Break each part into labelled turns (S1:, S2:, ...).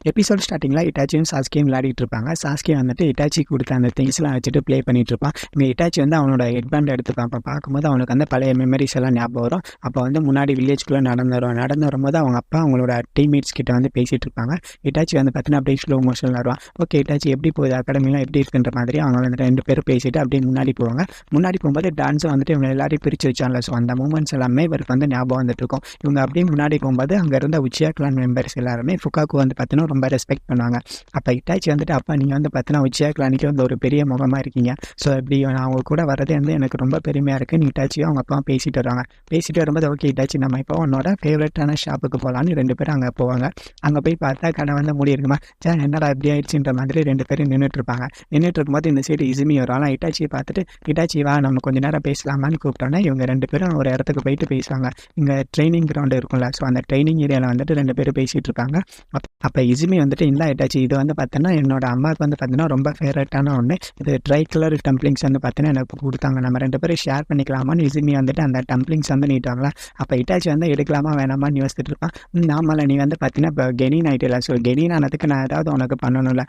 S1: Episode ஸ்டார்டிங்கில் இட்டாச்சியும் சாஸ்கியும் விளையாடிட்டு இருப்பாங்க. சாஸ்கி வந்துட்டு இட்டாச்சி கொடுத்த அந்த திங்ஸ்லாம் வச்சுட்டு ப்ளே பண்ணிட்டு இருப்பான். இங்கே இட்டாச்சி வந்து அவனோட ஹெட்பேண்ட் எடுத்துப்பான். அப்போ பார்க்கும்போது அவனுக்கு வந்து பழைய மெமரிஸ் எல்லாம் ஞாபகம் வரும். அப்போ வந்து முன்னாடி வில்லேஜ்குள்ளே நடந்து வரும்போது அவங்க அப்பா அவங்களோட டீம்மேட்ஸ் கிட்ட வந்து பேசிகிட்டு இருப்பாங்க. இட்டாச்சி வந்து பார்த்தீங்கன்னா அப்படியே ஸ்லோ மோஷனில் வருவான். ஓகே இட்டாச்சி எப்படி போகுது, அகாடமிலாம் எப்படி இருக்குன்ற மாதிரி அவங்க வந்து 2 பேரும் பேசிட்டு அப்படியே முன்னாடி போவாங்க. முன்னாடி போகும்போது டான்ஸும் வந்துட்டு இவங்க எல்லாரையும் பிரித்து வச்சாங்க. ஸோ அந்த மூமெண்ட்ஸ் எல்லாமே இவருக்கு வந்து ஞாபகம் வந்துட்டு இருக்கும். இவங்க அப்படியே முன்னாடி போகும்போது அங்கே இருந்த உச்சியா கிளான் மெம்பர்ஸ் எல்லாருமே ஃபுகாக்கு வந்து பார்த்தீங்கன்னா ரொம்ப ரெஸ்பெக்ட் பண்ணுவாங்க. அப்போ இட்டாச்சி வந்துட்டு அப்பா நீங்கள் வந்து பார்த்தீங்கன்னா உச்சியா கிளானிக்கு வந்து ஒரு பெரிய முகமாக இருக்கீங்க. ஸோ இப்படி அவங்க கூட வரதே வந்து எனக்கு ரொம்ப பெருமையாக இருக்குது. இட்டாச்சியும் அவங்க அப்பா பேசிட்டு வருவாங்க. பேசிட்டு வரும்போது ஓகே இட்டாச்சி நம்ம இப்போ உன்னோட ஃபேவரட்டான ஷாப்புக்கு போகலான்னு 2 பேரும் அங்கே போவாங்க. அங்கே போய் பார்த்தா கடை வந்து மூடி இருக்குமா, என்னடா இப்படி ஆயிடுச்சுன்ற மாதிரி 2 பேரும் நின்றுட்டு இருப்பாங்க. நின்றுட்டு இருக்கும்போது இந்த சைடு இசுமி வரும். ஆனால் இட்டாச்சியை பார்த்துட்டு இட்டாச்சி வா நம்ம கொஞ்சம் நேரம் பேசலாமான்னு கூப்பிட்டோன்னே இவங்க 2 பேரும் ஒரு இடத்துக்கு போயிட்டு பேசுவாங்க. இங்கே ட்ரைனிங் கிரவுண்டு இருக்கும்ல, ஸோ அந்த ட்ரைனிங் ஏரியாவில் வந்துட்டு 2 பேரும் பேசிகிட்டு இருக்காங்க. அப்போ இசுமி வந்துட்டு இந்த இட்டாச்சி இது வந்து பார்த்தீங்கன்னா என்னோட அம்மாவுக்கு வந்து பார்த்தீங்கன்னா ரொம்ப ஃபேவரட்டான ஒன்று, இது ட்ரை கலர் டம்ப்ளிங்ஸ் வந்து பார்த்தீங்கன்னா எனக்கு கொடுத்தாங்க, நம்ம 2 பேரும் ஷேர் பண்ணிக்கலாமான்னு இசுமி வந்துட்டு அந்த டம்ப்ளிங்ஸ் வந்து நீட்டாங்களா. அப்போ இட்டாச்சி வந்து எடுக்கலாமா வேணாமான்னு யோசிச்சுட்டு இருப்பான். நாமல நீ வந்து பார்த்தீங்கன்னா இப்போ கெனின் ஆகிட்டில்ல, ஸோ கெனின் ஆனதுக்கு நான் ஏதாவது உனக்கு பண்ணணும்ல,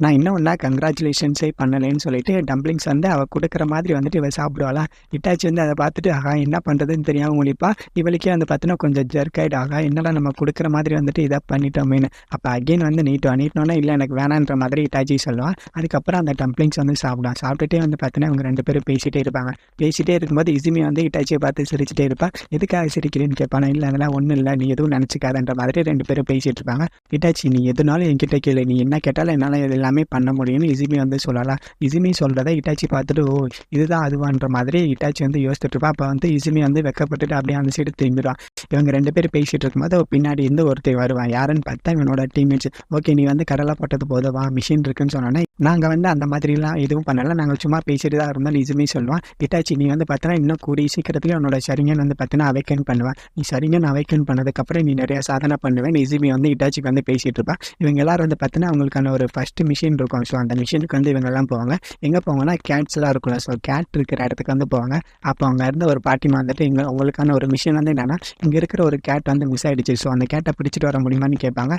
S1: நான் இன்னும் ஒன்றா கங்க்ராச்சுலேஷன்ஸே பண்ணலேன்னு சொல்லிட்டு டம்ப்ளிங்ஸ் வந்து அவள் கொடுக்குற மாதிரி வந்துட்டு இவள் சாப்பிடுவாளா. இட்டாச்சி வந்து அதை பார்த்துட்டு ஆகா என்ன பண்ணுறதுன்னு தெரியாமல் முடிப்பா. இவளுக்கே வந்து பார்த்தீங்கன்னா கொஞ்சம் ஜர்க் ஆகிட்டு ஆகா என்னடா நம்ம கொடுக்குற மாதிரி வந்துட்டு இதை பண்ணிட்டோமேனு. அப்போ அகெயின் வந்து நீட்டோன்னே இல்லை எனக்கு வேணான்ற மாதிரி இட்டாச்சி சொல்லுவான். அதுக்கப்புறம் அந்த டம்ப்ளிங்ஸ் வந்து சாப்பிடுவான். சாப்பிட்டுட்டே வந்து பார்த்தீங்கன்னா இவங்க 2 பேரும் பேசிகிட்டே இருப்பாங்க. பேசிகிட்டே இருக்கும்போது இசுமி வந்து இட்டாச்சியை பார்த்து சிரிச்சிட்டே இருப்பா. எதுக்காக சிரிக்கிறேன்னு கேட்பானா, இல்லை அதெல்லாம் ஒன்றும் இல்லை நீ எதுவும் நினச்சிக்காதன்ற மாதிரி 2 பேரும் பேசிகிட்டு இருப்பாங்க. இட்டாச்சி நீ எதுனாலும் என்கிட்ட கேளு, நீ என்ன கேட்டாலும் என்னால் எல்லாமே பண்ண முடியும்னு இசுமி வந்து சொல்லலாம். இசுமி சொல்கிறத இட்டாச்சி பார்த்துட்டு ஓ இதுதான் அதுவான்ற மாதிரி இட்டாச்சி வந்து யோசிச்சுட்டு இருப்பா. அப்போ வந்து இசுமி வந்து வெக்கப்பட்டுட்டு அப்படியே அந்த சைடு திரும்பிடுவான். இவங்க 2 பேரும் பேசிகிட்டு இருக்கும்போது பின்னாடி இருந்து ஒருத்தர் வருவான். யாருன்னு பார்த்தா இவனோட டீம்மேட்ஸ். ஓகே நீ வந்து கடலை போட்டது போதவா மிஷின் இருக்குன்னு சொன்னோன்னே நாங்கள் வந்து அந்த மாதிரிலாம் எதுவும் பண்ணலை, நாங்கள் சும்மா பேசிட்டு தான் இருந்தோம் இசுமி சொல்லுவான். இட்டாச்சி நீ வந்து பார்த்தீங்கன்னா இன்னும் கூடிய சீக்கிரத்துலேயே உன்னோட சரிங்கன் வந்து பார்த்தீங்கன்னா அவைக்கன் பண்ணுவேன், நீ சரிங்கன் அவைக்கன் பண்ணதுக்கப்புறம் நீ நிறைய சாதனை பண்ணுவேன் இசுமி வந்து இட்டாச்சிக்கு வந்து பேசிகிட்டு இருப்பான். இவங்க எல்லாரும் வந்து பார்த்தீங்கன்னா அவங்களுக்கான ஒரு ஃபஸ்ட்டு மிஷின் இருக்கும். ஸோ அந்த மிஷினுக்கு வந்து இவங்கெல்லாம் போவாங்க. எங்கே போவாங்கன்னா கேட்ஸ்லாம் இருக்கும்ல, ஸோ கேட் இருக்கிற இடத்துக்கு வந்து போவாங்க. அப்போ அவங்க இருந்த ஒரு பாட்டிமா வந்துட்டு உங்களுக்கான ஒரு மிஷின் வந்து என்னென்னா இங்கே இருக்கிற ஒரு கேட் வந்து மிஸ் ஆகிடுச்சு, ஸோ அந்த கேட்டை பிடிச்சிட்டு வர முடியுமான்னு கேட்பாங்க.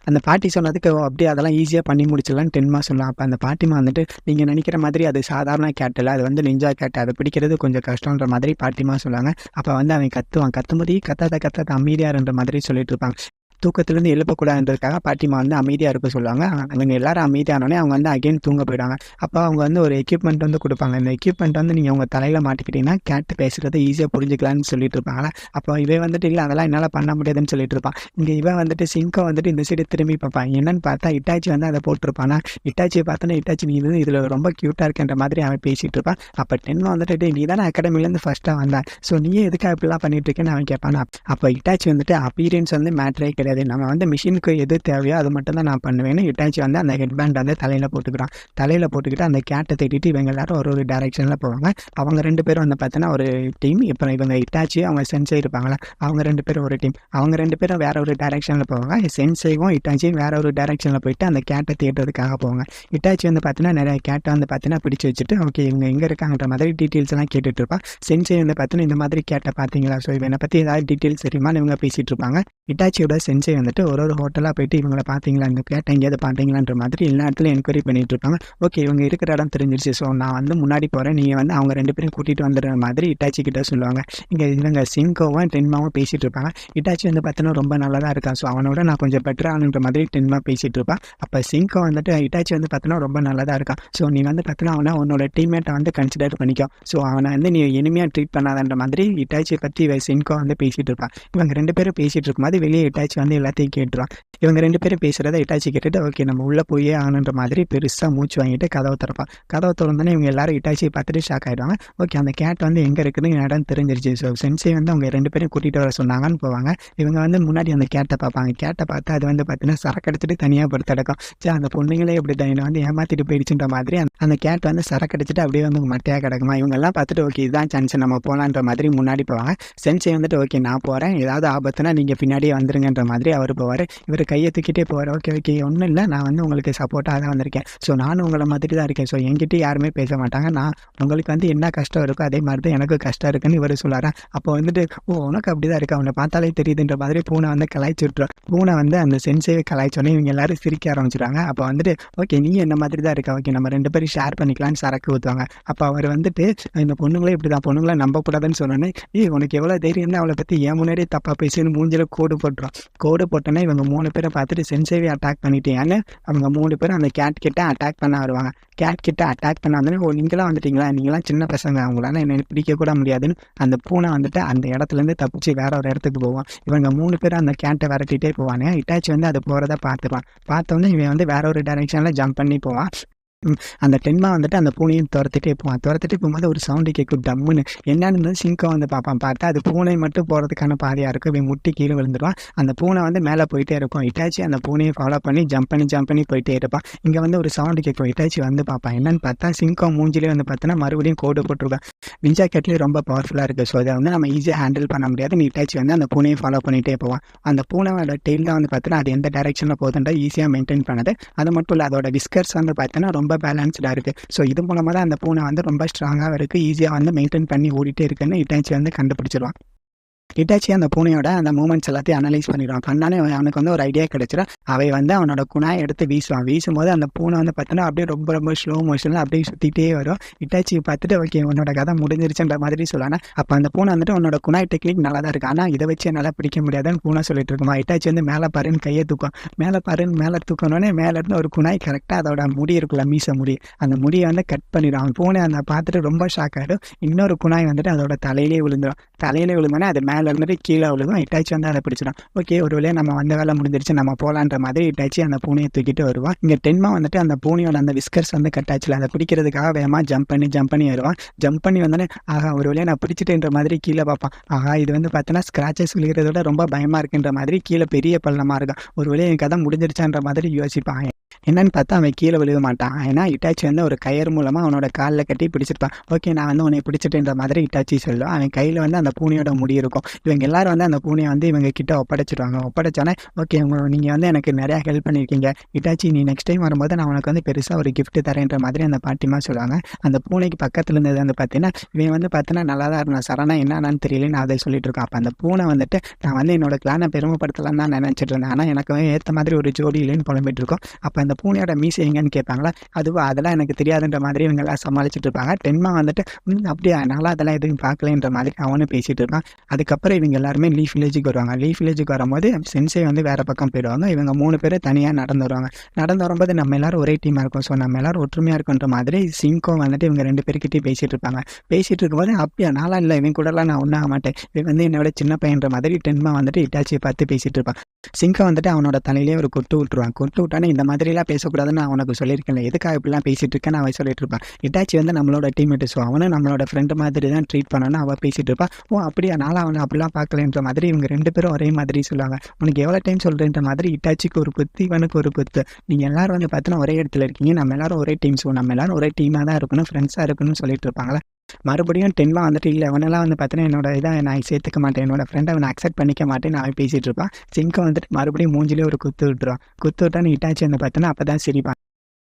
S1: அந்த பாட்டி சொன்னதுக்கு அப்படியே அதெல்லாம் ஈஸியாக பண்ணி முடிச்சிடலான்னு 10 சொல்லலாம். அப்போ அந்த பாட்டிமா வந்துட்டு நீங்கள் நினைக்கிற மாதிரி அது சாதாரண கேட் இல்லை, அது வந்து நிஞ்சா கேட், அதை பிடிக்கிறது கொஞ்சம் கஷ்டன்ற மாதிரி பாட்டிமா சொல்லுவாங்க. அப்போ வந்து அவன் கத்தும்போது கத்தாத அமைதியாருன்ற மாதிரி சொல்லிட்டு இருப்பாங்க. தூக்கத்துலேருந்து எழுப்பக்கூடாதுன்றதுக்காக பாட்டிமா வந்து அமைதியாக இருக்க சொல்லுவாங்க. அவங்க எல்லாரும் அமைதியானோடனே அவங்க வந்து அகைன் தூங்க போயிடுவாங்க. அப்போ அவங்க வந்து ஒரு எக்யூப்மெண்ட் வந்து கொடுப்பாங்க. இந்த எக்யூப்மெண்ட் வந்து நீங்கள் உங்கள் தலையில் மாட்டிக்கிட்டீங்கன்னா கேட்டு பேசுகிறத ஈஸியாக புரிஞ்சுக்கலான்னு சொல்லிட்டு இருப்பாங்களா. அப்போ இவன் வந்துட்டு இல்லை அதெல்லாம் என்னால் பண்ண முடியாதுன்னு சொல்லிட்டு இருப்பான். இங்கே இவன் வந்துட்டு சிங்கை வந்துட்டு இந்த சைடு திரும்பி பார்ப்பான். என்னன்னு பார்த்தா இட்டாச்சி வந்து அதை போட்டிருப்பானா. இட்டாச்சியை பார்த்தோன்னா இட்டாச்சி நீ வந்து இதில் ரொம்ப க்யூட்டாக இருக்கின்ற மாதிரி அவன் பேசிகிட்டு இருப்பான். அப்போ 10 வந்துட்டு நீ தானே அகாடமிலேருந்து ஃபஸ்ட்டாக வந்தான், ஸோ நீயே எதுக்காக இப்படிலாம் பண்ணிட்டு இருக்கேன்னு அவன் கேட்பானா. அப்போ இட்டாச்சி வந்துட்டு அப்பீரியன்ஸ் வந்து மேட்ரே கிடையாது, நம்ம வந்து மிஷினுக்கு எது தேவையோ அது மட்டும் தான் நான் பண்ணுவேன்னு இட்டாச்சி வந்து அந்த ஹெட்பேண்ட் வந்து தலையில் போட்டுக்கிட்டு அந்த கேட்டை தேடிட்டு இவங்க எல்லாரும் ஒரு டைரெக்ஷனில் போவாங்க. அவங்க 2 பேரும் வந்து பார்த்தீங்கன்னா ஒரு டீம். இப்போ இவங்க இட்டாச்சி அவங்க சென்சை இருப்பாங்களா, அவங்க 2 பேரும் ஒரு டீம். அவங்க 2 பேரும் வேற ஒரு டைரெக்ஷனில் போவாங்க. சென்சைவும் இட்டாச்சியும் வேற ஒரு டைரெக்ஷனில் போயிட்டு அந்த கேட்டை தேடுறதுக்காக போவாங்க. இட்டாச்சி வந்து பார்த்தீங்கன்னா நிறைய கேட்டை வந்து பார்த்தீங்கன்னா பிடிச்சி வச்சுட்டு ஓகே இவங்க எங்கே இருக்காங்கன்ற மாதிரி டீட்டெயில்ஸ் எல்லாம் கேட்டுட்டு இருப்பான். சென்சை வந்து பார்த்தீங்கன்னா இந்த மாதிரி கேட்டை பார்த்தீங்களா, ஸோ இவனை பற்றி ஏதாவது டீட்டெயில்ஸ் தெரியுமான்னு இவங்க பேசிகிட்டு இருப்பாங்க. இட்டாச்சியோட சென்சை வந்துட்டு ஒரு ஹோட்டலாக போயிட்டு இவங்களை பார்த்தீங்களா, இந்த கேட்டை எங்கேயாவது பார்த்தீங்களான்ற மாதிரி எல்லா இடத்துலையும் என்கொயரி பண்ணிட்டு இருப்பாங்க. ஓகே இவங்க இருக்கிற இடம் தெரிஞ்சிருச்சு, ஸோ நான் வந்து முன்னாடி போகிறேன், நீங்கள் வந்து அவங்க 2 பேரும் கூட்டிகிட்டு வந்துடுற மாதிரி இட்டாச்சி கிட்ட சொல்லுவாங்க. இங்கே இவங்க சிங்கோவும் டென்மாவும் பேசிகிட்டு இருப்பாங்க. இட்டாச்சி வந்து பார்த்தீங்கன்னா ரொம்ப நல்லதாக இருக்கான், ஸோ அவனோட நான் கொஞ்சம் பெட்டரானுன்ற மாதிரி டென்மா பேசிகிட்டு இருப்பான். அப்போ சிங்கோ வந்துட்டு இட்டாச்சி வந்து பார்த்தீங்கன்னா ரொம்ப நல்லதாக இருக்கான், ஸோ நீ வந்து பார்த்தீங்கன்னா அவனை உன்னோட டீம்மேட்டை வந்து கன்சிடர் பண்ணிக்கோ, ஸோ அவனை வந்து நீ இனிமையாக ட்ரீட் பண்ணாதன்ற மாதிரி இட்டாச்சியை பற்றி சிங்கோ வந்து பேசிகிட்டு இருப்பான். இவங்க 2 பேரும் பேசிகிட்டு இருக்கும்போது வெளியே இட்டாச்சி வந்து எல்லாத்தையும் கேட்டுருவான். இவங்க 2 பேரும் பேசுகிறத இட்டாச்சி கேட்டுட்டு ஓகே நம்ம உள்ளே போயே ஆகணுன்ற மாதிரி பெருசாக மூச்சு வாங்கிட்டு கதவை திறப்பான். கதவை திறந்தோன்னே இவங்க எல்லாரும் இட்டாச்சியை பார்த்துட்டு ஷாக் ஆகிடுவாங்க. ஓகே அந்த கேட் வந்து எங்கே இருக்குன்னு இடம் தெரிஞ்சிருச்சு, ஸோ சென்சை வந்து அவங்க 2 பேரும் கூட்டிகிட்டு வர சொன்னாங்கன்னு போவாங்க. இவங்க வந்து முன்னாடி அந்த கேட்டை பார்ப்பாங்க. கேட்டை பார்த்து அது வந்து பார்த்தீங்கன்னா சரக்கு அடிச்சுட்டு தனியாக படுத்தடக்கும். சரி அந்த பொண்ணுங்களே இப்படி தான் வந்து ஏமாற்றிட்டு போயிடுச்சுன்ற மாதிரி அந்த கேட் வந்து சரக்கு அடிச்சுட்டு அப்படியே வந்து மட்டையாக கிடக்குமா. இவங்கெல்லாம் பார்த்துட்டு ஓகே இதுதான் சான்ஸ் நம்ம போகலான்ற மாதிரி முன்னாடி போவாங்க. சென்சை வந்துட்டு ஓகே நான் போகிறேன், ஏதாவது ஆபத்துனா நீங்கள் பின்னாடியே வந்துருங்கன்ற மாதிரி அவர் போவார். இவர் கையை தூக்கிட்டே போவார். ஓகே ஓகே ஒன்றும் இல்லை, நான் வந்து உங்களுக்கு சப்போர்ட்டாக தான் வந்திருக்கேன். ஸோ நானும் உங்களை மாதிரி தான் இருக்கேன். ஸோ என்கிட்ட யாருமே பேச மாட்டாங்க. நான் உங்களுக்கு வந்து என்ன கஷ்டம் இருக்கோ அதே மாதிரி தான் எனக்கு கஷ்டம் இருக்குன்னு இவர் சொல்லாரா. அப்போ வந்துட்டு உனக்கு அப்படி தான் இருக்கு, அவனை பார்த்தாலே தெரியுதுன்ற மாதிரி பூனை வந்து கலாய்ச்சி விட்டுரும். பூனை வந்து அந்த சென்சேவை கலாய்ச்சோன்னே இவங்க எல்லாரும் சிரிக்க ஆரம்பிச்சிடுவாங்க. அப்போ வந்துட்டு ஓகே நீ என்ன மாதிரி தான் இருக்கா, ஓகே நம்ம 2 பேரும் ஷேர் பண்ணிக்கலாம்னு சரக்கு ஊற்றுவாங்க. அப்போ அவர் வந்துட்டு இந்த பொண்ணுங்களே இப்படி தான், பொண்ணுங்களை நம்பக்கூடாதுன்னு சொன்னோன்னே உனக்கு எவ்வளோ தைரியம்னா அவளை பற்றி ஏன் முன்னாடியே தப்பாக பேசின்னு மூஞ்சில் கோடு போட்டுரும். கோடு போட்டோன்னே இவங்க 3 பேரை பார்த்துட்டு சென்சேவை அட்டாக் பண்ணிட்டேன்னு அவங்க 3 பேரும் அந்த கேட் கிட்ட அட்டாக் பண்ண வருவாங்க. கேட் கிட்ட அட்டாக் பண்ண வந்தோடனே நீங்களாம் வந்துட்டீங்களா, நீங்களாம் சின்ன பசங்க, அவங்களால என்னை பிடிக்க கூட முடியாதுன்னு அந்த பூனை வந்துட்டு அந்த இடத்துலேருந்து தப்பிச்சு வேற ஒரு இடத்துக்கு போவான். இவங்க 3 பேரும் அந்த கேட்டை விரட்டிகிட்டே போவானே. இட்டாச்சி வந்து அது போகிறத பார்த்துப்பான். பார்த்தோன்னே இவன் வந்து வேற ஒரு டைரெக்ஷனில் ஜம்ப் பண்ணி போவான். அந்த டென்மா வந்துட்டு அந்த பூனையும் துரத்துட்டே போவான். துரத்துட்டு போகும்போது ஒரு சவுண்டு கேட்கும் டம்முன்னு. என்னன்னு சிங்கம் வந்து பார்ப்பான். பார்த்தா அது பூனை மட்டும் போகிறதுக்கான பாதையாக இருக்கும். இவன் முட்டி கீழே விழுந்துருவான். அந்த பூனை வந்து மேலே போயிட்டே இருக்கும். இட்டாச்சி அந்த பூனையை ஃபாலோ பண்ணி ஜம்ப் பண்ணி போயிட்டே இருப்பான். இங்கே வந்து ஒரு சவுண்டு கேட்கும். இட்டாச்சி வந்து பார்ப்பான். என்னன்னு பார்த்தா சிங்கம் மூஞ்சிலே வந்து பார்த்தோன்னா மறுபடியும் கோடு போட்டுருக்கான். நிஞ்சா கேட்லேயே ரொம்ப பவர்ஃபுல்லாக இருக்குது. ஸோ அதை வந்து நம்ம ஈஸியாக ஹேண்டில் பண்ண முடியாது. இட்டாச்சி வந்து அந்த பூனையை ஃபாலோ பண்ணிகிட்டே போவான். அந்த பூனையோட டெயில் தான் வந்து பார்த்தோன்னா அது எந்த டைரெக்ஷனில் போகுதுன்றா ஈஸியாக மெயின்டைன் பண்ணுது. அது மட்டும் இல்லை, அதோட விஸ்கர்ஸ் வந்து பார்த்தோன்னா ரொம்ப பேலன்ஸ்டாக இருக்குது. ஸோ இது மூலமாக தான் அந்த பூனை வந்து ரொம்ப ஸ்ட்ராங்காக இருக்குது, ஈஸியாக வந்து மெயின்டைன் பண்ணி ஓடிட்டே இருக்குன்னு இட்டாச்சி வந்து கண்டுபிடிச்சிருவான். இட்டாச்சி அந்த பூனையோட அந்த மூமெண்ட்ஸ் எல்லாத்தையும் அனலைஸ் பண்ணிடுவான். பண்ணானே அவனுக்கு வந்து ஒரு ஐடியா கிடைச்சிடும். அவை வந்து அவனோட குணாயை எடுத்து வீசுவான். வீசும்போது அந்த பூனை வந்து பார்த்தோன்னா அப்படியே ரொம்ப ஸ்லோ மோஷனில் அப்படியே சுற்றிட்டே வரும். இட்டாச்சி பார்த்துட்டு ஓகே உன்னோட கதை முடிஞ்சிருச்சுன்ற மாதிரி சொல்லுவானா. அப்போ அந்த பூனை வந்துட்டு உன்னோட குணாய் டெக்னிக் நல்லா தான் இருக்குது, ஆனால் இதை வச்சு என்னால் பிடிக்க முடியாதுன்னு பூனை சொல்லிட்டு இருக்குமா. இட்டாச்சி வந்து மேலே பாருன்னு கையை தூக்கும். மேலே தூக்கணுன்னே மேலேருந்து ஒரு குணாய் கரெக்டாக அதோட முடி இருக்குல்ல, மீச முடி, அந்த முடியை வந்து கட் பண்ணிடும். பூனை அந்த பார்த்துட்டு ரொம்ப ஷாக் ஆகிடும். இன்னொரு குணாய் வந்துட்டு அதோட தலையிலே விழுந்துடும். விழுந்தோன்னே அது மேலே இருந்துட்டு கீழே விழுகும். இட்டாச்சி வந்து அதை பிடிச்சிடும். ஓகே ஒரு வழியாக நம்ம வந்த வேலை முடிஞ்சிருச்சு, நம்ம போகலான்ற மாதிரி இட்டாச்சி அந்த பூனையை தூக்கிட்டு வருவான். இங்கே டென்மா வந்துட்டு அந்த பூனையோட அந்த விஸ்கர்ஸ் வந்து கட்டாச்சில் அதை பிடிக்கிறதுக்காக வேகமாக ஜம்ப் பண்ணி வருவான். ஜம்ப் பண்ணி வந்தோடனே ஆகா ஒரு வழியாக நான் பிடிச்சிட்டேன்ற மாதிரி கீழே பார்ப்பான். ஆகா இது வந்து பார்த்தோன்னா ஸ்க்ராச்சஸ் விழுகிறதோட ரொம்ப பயமாக இருக்குன்ற மாதிரி கீழே பெரிய பள்ளமாக இருக்கும். ஒரு வழியாக என் கதை முடிஞ்சிருச்சான்ற மாதிரி யோசிப்பான். என்னன்னு பார்த்தா அவன் கீழே விழுக மாட்டான். ஏன்னா இட்டாச்சி வந்து ஒரு கயிறு மூலமாக அவனோட காலில் கட்டி பிடிச்சிருப்பான். ஓகே நான் வந்து உன்னை பிடிச்சிட்டேன்ற மாதிரி இட்டாச்சி சொல்லும். அவன் கையில் வந்து அந்த பூனையோட முடி இருக்கும். இவங்க எல்லாரும் வந்து அந்த பூனையை வந்து இவங்க கிட்ட ஒப்படைச்சிடுவாங்க. ஒப்படைச்சோன்னே ஓகே நீங்கள் வந்து எனக்கு நிறையா ஹெல்ப் பண்ணியிருக்கீங்க இட்டாச்சி, நீ நெக்ஸ்ட் டைம் வரும்போது நான் உனக்கு வந்து பெருசாக ஒரு கிஃப்ட் தரேன்ற மாதிரி அந்த பாட்டிமா சொல்லுவாங்க. அந்த பூனைக்கு பக்கத்தில் இருந்தது வந்து பார்த்தீங்கன்னா இவன் வந்து பார்த்தோன்னா நல்லா தான் இருந்தான். சரணா என்னன்னு தெரியல, நான் அதை சொல்லிட்டு இருக்கேன். அப்போ அந்த பூனை வந்துட்டு நான் வந்து என்னோட கிளானை பெருமைப்படுத்தலான்னு தான் நினச்சிட்டு இருந்தேன், ஆனால் எனக்கு ஏற்ற மாதிரி ஒரு ஜோடி இல்லைன்னு புலம்பிட்டு இருக்கோம். அப்போ அந்த பூனையோட மீசை எங்கன்னு கேட்பாங்களா, அதெல்லாம் எனக்கு தெரியாதுன்ற மாதிரி இவங்கெல்லாம் சமாளிச்சுட்டு இருப்பாங்க. டென்மா வந்துட்டு அப்படியா நல்லா அதெல்லாம் எதுவும் பார்க்கலன்ற மாதிரி அவனும் பேசிட்டு இருப்பான். அதுக்கப்புறம் இவங்க எல்லாருமே லீஃப் வில்லேஜுக்கு வருவாங்க. லீஃப் வில்லேஜுக்கு வரும்போது சென்சே வந்து வேறு பக்கம் போயிடுவாங்க. இவங்க 3 பேர் தனியாக நடந்து வருவாங்க. நடந்து வரும்போது நம்ம எல்லாரும் ஒரே டீமாக இருக்கும். ஸோ நம்ம எல்லாரும் ஒற்றுமையாக இருக்குன்ற மாதிரி சிங்கம் வந்துட்டு இவங்க 2 பேர்கிட்டையும் பேசிகிட்டு இருப்பாங்க. பேசிகிட்டு இருக்கும்போது அப்படியா நாளாக இல்லை, இவன் கூடலாம் நான் ஒன்றாக மாட்டேன், இவன் வந்து என்னோட சின்ன பையன்ற மாதிரி டென்மா வந்துட்டு இட்டாச்சியை பார்த்து பேசிகிட்டு இருப்பான். சிங்கம் வந்துட்டு அவனோட தலையிலே ஒரு கொட்டு விட்டுருவான். கொட்டு விட்டானே இந்த மாதிரிலாம் பேசக்கூடாதுன்னு நான் உனக்கு சொல்லியிருக்கேன், எதுக்காக இப்படிலாம் பேசிகிட்டு இருக்கேன்னு அவன் சொல்லிட்டு இருப்பான். இட்டாச்சி வந்து நம்மளோட டீம்மேட்டு, ஸோ அவனும் நம்மளோட ஃப்ரெண்டு மாதிரி தான் ட்ரீட் பண்ணணும்னு அவள் பேசிகிட்டு இருப்பான். அப்படியா நாளாக அவனை அப்படிலாம் பார்க்கலன்ற மாதிரி இவங்க 2 பேரும் ஒரே மாதிரி சொல்லுவாங்க. உனக்கு எவ்வளோ டைம் சொல்கிறேன்ற மாதிரி இட்டாச்சிக்கு ஒரு புத்து, இவனுக்கு ஒரு புத்து. நீங்கள் எல்லாரும் வந்து பார்த்தீங்கன்னா ஒரே இடத்துல இருக்கீங்க, நம்ம எல்லாரும் ஒரே டீம், ஸோ நம்ம எல்லாரும் ஒரே டீமாக தான் இருக்கணும், ஃப்ரெண்ட்ஸாக இருக்கணும்னு சொல்லிட்டு இருப்பாங்களா. மறுபடியும் டென்மா வந்துட்டு இல்லை அவனெல்லாம் வந்து பார்த்தீங்கன்னா என்னோட இதாக நான் சேர்த்துக்க மாட்டேன், என்னோட ஃப்ரெண்டை அவனை அக்செப்ட் பண்ணிக்க மாட்டேன்னு அவன் பேசிகிட்டு இருப்பான். சிங்கம் வந்துட்டு மறுபடியும் மூஞ்சிலே ஒரு குத்து விட்டுருவான். குத்து விட்டான்னு இட்டாச்சி வந்து பார்த்தோன்னா அப்போ தான் சிரிப்பான்.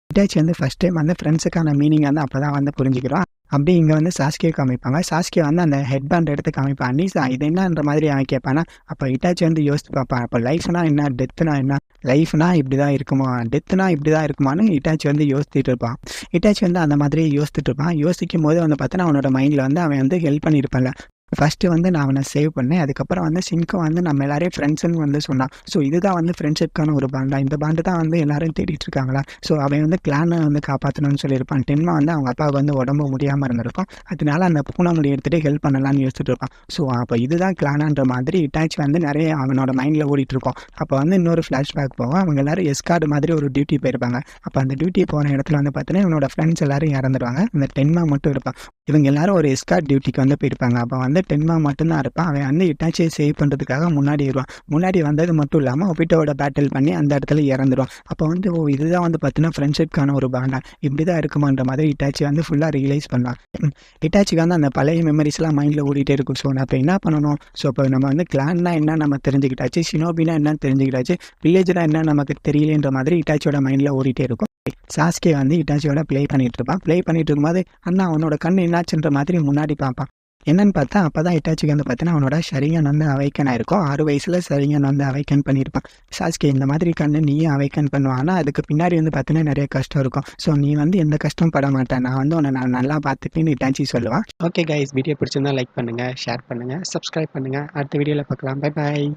S1: இட்டாச்சி வந்து ஃபஸ்ட் டைம் வந்து ஃப்ரெண்ட்ஸுக்கான மீனிங் வந்து அப்போ தான் வந்து புரிஞ்சுக்கிறான். அப்படி இங்கே வந்து சாஸ்கியை காமிப்பாங்க. சாஸ்கியை வந்து அந்த ஹெட் பேண்ட் எடுத்து காமிப்பான். நீ இது என்னன்ற மாதிரி அவன் கேட்பானா. அப்போ இட்டாச்சி வந்து யோசித்து பார்ப்பான். அப்போ லைஃப்னா என்ன, டெத்துனா என்ன, லைஃப்னா இப்படி தான் இருக்குமா, டெத்துனா இப்படி தான் இருக்குமான்னு இட்டாச்சி வந்து யோசிச்சுட்டு இருப்பான். இட்டாச்சி வந்து அந்த மாதிரி யோசிச்சுட்டு இருப்பான். யோசிக்கும் போது வந்து பார்த்தோன்னா அவனோட மைண்டில் வந்து அவன் வந்து ஹெல்ப் பண்ணியிருப்பான்ல. ஃபஸ்ட்டு வந்து நான் அவனை சேவ் பண்ணேன். அதுக்கப்புறம் வந்து சிங்கம் வந்து நம்ம எல்லாரையும் ஃப்ரெண்ட்ஸுன்னு வந்து சொன்னான். ஸோ இதுதான் வந்து ஃப்ரெண்ட்ஷிப்கான ஒரு பாண்டா, இந்த பாண்டு தான் வந்து எல்லாரும் தேடிட்டு இருக்காங்களா. ஸோ அவன் வந்து கிளானை வந்து காப்பாற்றணும்னு சொல்லியிருப்பான். டென்மா வந்து அவங்க அப்பாவுக்கு வந்து உடம்பு முடியாமல் இருந்திருக்கும், அதனால அந்த பூனாமுடி எடுத்துகிட்டு ஹெல்ப் பண்ணலான்னு யோசிச்சுட்டு இருப்பான். ஸோ அப்போ இதுதான் கிளானான்ற மாதிரி இட்டாச்சி வந்து நிறைய அவனோட மைண்டில் ஓடிட்டு இருக்கும். அப்போ வந்து இன்னொரு ஃப்ளாஷ்பேக் போவோம். அவங்க எல்லாரும் எஸ்கார்டு மாதிரி ஒரு டியூட்டி போயிருப்பாங்க. அப்போ அந்த டியூட்டி போன இடத்துல வந்து பார்த்தீங்கன்னா இவனோட ஃப்ரெண்ட்ஸ் எல்லாரும் இறந்துடுவாங்க. அந்த டென்மா மட்டும் இருப்பான். இவங்க எல்லாரும் ஒரு எஸ்கார்ட் டியூட்டிக்கு வந்து போயிருப்பாங்க. அப்போ வந்து டென்மா மட்டும்தான் இருப்பான். அவன் வந்து இட்டாச்சியை சேவ் பண்ணுறதுக்காக முன்னாடி வருவான். முன்னாடி வந்தது மட்டும் இல்லாமல் ஒபிட்டோட பேட்டில் பண்ணி அந்த இடத்துல இறந்துடும். அப்போ வந்து இதுதான் வந்து பார்த்தீங்கன்னா ஃப்ரெண்ட்ஷிப்கான ஒரு பாண்டா, இப்படி தான் இருக்குமான்ற மாதிரி இட்டாச்சி வந்து ஃபுல்லாக ரியலைஸ் பண்ணலாம். இட்டாச்சிக்கு வந்து அந்த பழைய மெமரிஸ்லாம் மைண்டில் ஓடிட்டே இருக்கும். ஸோ நான் இப்போ என்ன பண்ணணும், ஸோ இப்போ நம்ம வந்து கிளான்னா என்ன நம்ம தெரிஞ்சுக்கிட்டாச்சு, ஷினோபினா என்னன்னு தெரிஞ்சுக்கிட்டாச்சு, வில்லேஜ்னா என்ன நமக்கு தெரியலன்ற மாதிரி இட்டாச்சியோட மைண்டில் ஓடிட்டே இருக்கும். சாஸ்கே வந்து இட்டாச்சியோட ப்ளே பண்ணிட்டு இருப்பான். ப்ளே பண்ணிட்டு இருக்கும்போது அண்ணா அவனோட கண் என்னாச்சுன்ற மாதிரி முன்னாடி பார்ப்பான். என்னன்னு பார்த்தா அப்போ தான் இட்டாச்சிக்கு வந்து பார்த்தீங்கன்னா அவனோட ஷரிங்கன் வந்து அவைக்கன் ஆயிருக்கும். 6 வயசில் ஷரிங்கன் வந்து அவைக்கன் பண்ணியிருப்பான். சாஸ்கே இந்த மாதிரி கண்ணு நீயும் அவைக்கன் பண்ணுவான், ஆனால் அதுக்கு பின்னாடி வந்து பார்த்தீங்கன்னா நிறைய கஷ்டம் இருக்கும். ஸோ நீ வந்து எந்த கஷ்டம் பட மாட்டேன், நான் வந்து உன்னை நான் நல்லா பார்த்துப்பேன்னு இட்டாச்சி சொல்லுவான். ஓகே கைஸ், வீடியோ பிடிச்சிருந்தா லைக் பண்ணுங்கள், ஷேர் பண்ணுங்கள், சப்ஸ்கிரைப் பண்ணுங்கள். அடுத்த வீடியோவில் பார்க்கலாம். Bye bye.